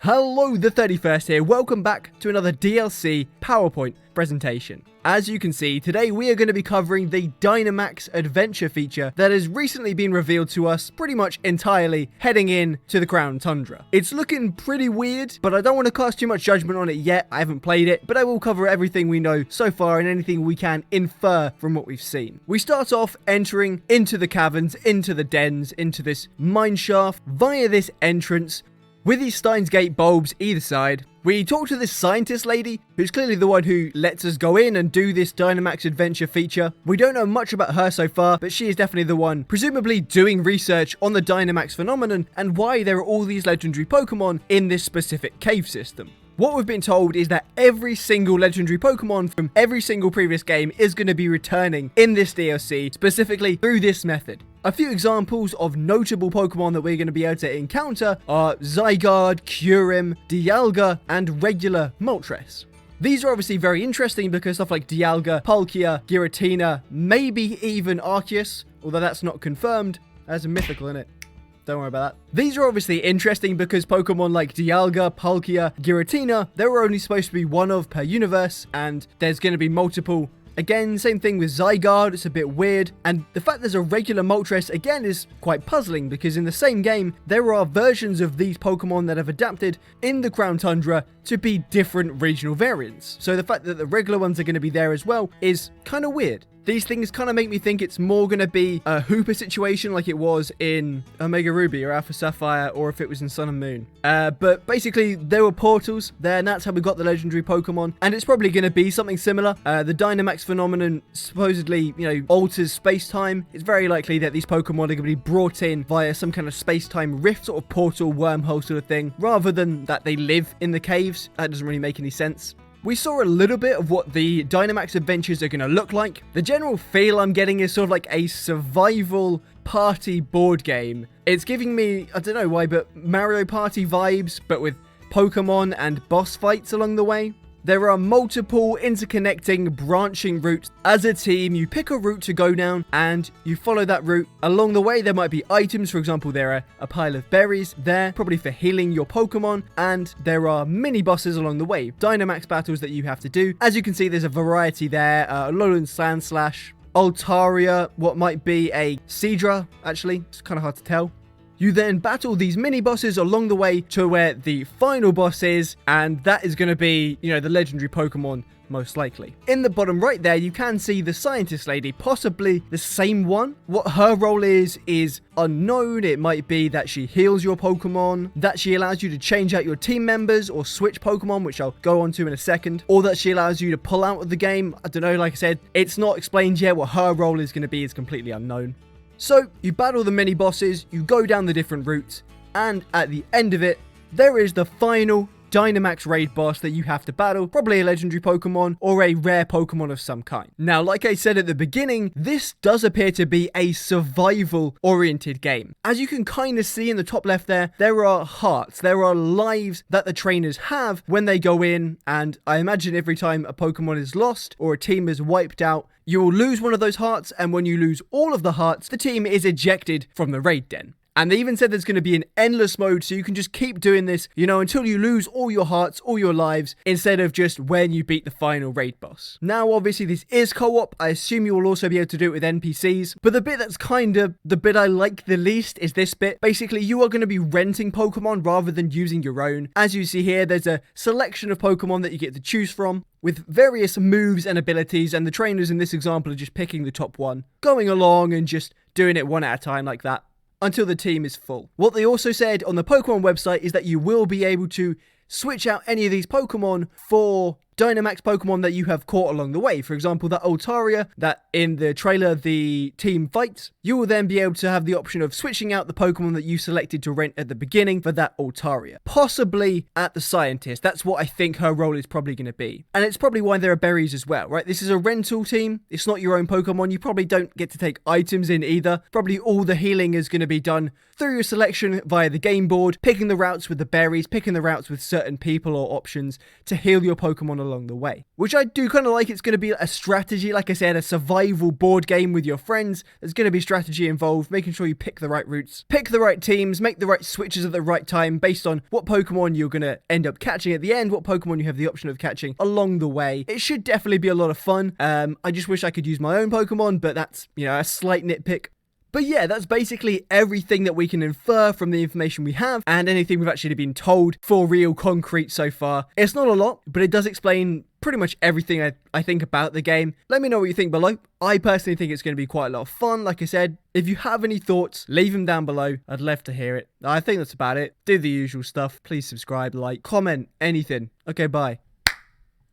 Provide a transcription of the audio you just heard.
Hello, the 31st here. Welcome back to another DLC PowerPoint presentation. As you can see, today we are going to be covering the Dynamax adventure feature that has recently been revealed to us pretty much entirely heading in to the Crown Tundra. It's looking pretty weird, but I don't want to cast too much judgment on it yet. I haven't played it, but I will cover everything we know so far and anything we can infer from what we've seen. We start off entering into the caverns, into the dens, into this mine shaft via this entrance with these Steins Gate bulbs either side. We talk to this scientist lady, who's clearly the one who lets us go in and do this Dynamax adventure feature. We don't know much about her so far, but she is definitely the one, presumably doing research on the Dynamax phenomenon and why there are all these legendary Pokemon in this specific cave system. What we've been told is that every single legendary Pokemon from every single previous game is going to be returning in this DLC, specifically through this method. A few examples of notable Pokemon that we're going to be able to encounter are Zygarde, Kyurem, Dialga, and regular Moltres. These are obviously very interesting because stuff like Dialga, Palkia, Giratina, maybe even Arceus, although that's not confirmed, there's a mythical in it. Don't worry about that. These are obviously interesting because Pokemon like Dialga, Palkia, Giratina, there were only supposed to be one of per universe, and there's going to be multiple. Again, same thing with Zygarde, it's a bit weird, and the fact there's a regular Moltres again is quite puzzling because in the same game, there are versions of these Pokemon that have adapted in the Crown Tundra to be different regional variants. So the fact that the regular ones are going to be there as well is kind of weird. These things kind of make me think it's more going to be a Hooper situation like it was in Omega Ruby or Alpha Sapphire, or if it was in Sun and Moon. But basically, there were portals there, and that's how we got the legendary Pokemon. And it's probably going to be something similar. The Dynamax phenomenon supposedly, alters space-time. It's very likely that these Pokemon are going to be brought in via some kind of space-time rift, sort of portal, wormhole sort of thing, rather than that they live in the caves. That doesn't really make any sense. We saw a little bit of what the Dynamax adventures are going to look like. The general feel I'm getting is sort of like a survival party board game. It's giving me, I don't know why, but Mario Party vibes, but with Pokemon and boss fights along the way. There are multiple interconnecting branching routes. As a team, you pick a route to go down and you follow that route. Along the way, there might be items. For example, there are a pile of berries there, probably for healing your Pokemon. And there are mini bosses along the way, Dynamax battles that you have to do. As you can see, there's a variety there. Alolan Sandslash, Altaria, what might be a Seadra, actually. It's kind of hard to tell. You then battle these mini-bosses along the way to where the final boss is, and that is going to be, the legendary Pokemon, most likely. In the bottom right there, you can see the scientist lady, possibly the same one. What her role is unknown. It might be that she heals your Pokemon, that she allows you to change out your team members or switch Pokemon, which I'll go on to in a second, or that she allows you to pull out of the game. I don't know, like I said, it's not explained yet. What her role is going to be is completely unknown. So, you battle the mini-bosses, you go down the different routes, and at the end of it, there is the final Dynamax raid boss that you have to battle, probably a legendary Pokemon or a rare Pokemon of some kind. Now, like I said at the beginning, this does appear to be a survival-oriented game. As you can kind of see in the top left there are hearts, there are lives that the trainers have when they go in, and I imagine every time a Pokemon is lost or a team is wiped out, you will lose one of those hearts, and when you lose all of the hearts, the team is ejected from the raid den. And they even said there's going to be an endless mode, so you can just keep doing this, until you lose all your hearts, all your lives, instead of just when you beat the final raid boss. Now, obviously, this is co-op. I assume you will also be able to do it with NPCs. But the bit that's kind of the bit I like the least is this bit. Basically, you are going to be renting Pokemon rather than using your own. As you see here, there's a selection of Pokemon that you get to choose from, with various moves and abilities, and the trainers in this example are just picking the top one, going along and just doing it one at a time like that, until the team is full. What they also said on the Pokemon website is that you will be able to switch out any of these Pokemon for Dynamax Pokemon that you have caught along the way. For example, that Altaria that in the trailer the team fights, you will then be able to have the option of switching out the Pokemon that you selected to rent at the beginning for that Altaria. Possibly at the scientist. That's what I think her role is probably going to be. And it's probably why there are berries as well, right? This is a rental team. It's not your own Pokemon. You probably don't get to take items in either. Probably all the healing is going to be done through your selection via the game board, picking the routes with the berries, picking the routes with certain people or options to heal your Pokemon along along the way. Which I do kind of like. It's going to be a strategy, like I said, a survival board game with your friends. There's going to be strategy involved, making sure you pick the right routes, pick the right teams, make the right switches at the right time based on what Pokemon you're going to end up catching at the end, what Pokemon you have the option of catching along the way. It should definitely be a lot of fun. I just wish I could use my own Pokemon, but that's, a slight nitpick. But yeah, that's basically everything that we can infer from the information we have and anything we've actually been told for real concrete so far. It's not a lot, but it does explain pretty much everything I think about the game. Let me know what you think below. I personally think it's going to be quite a lot of fun. Like I said, if you have any thoughts, leave them down below. I'd love to hear it. I think that's about it. Do the usual stuff. Please subscribe, like, comment, anything. Okay, bye.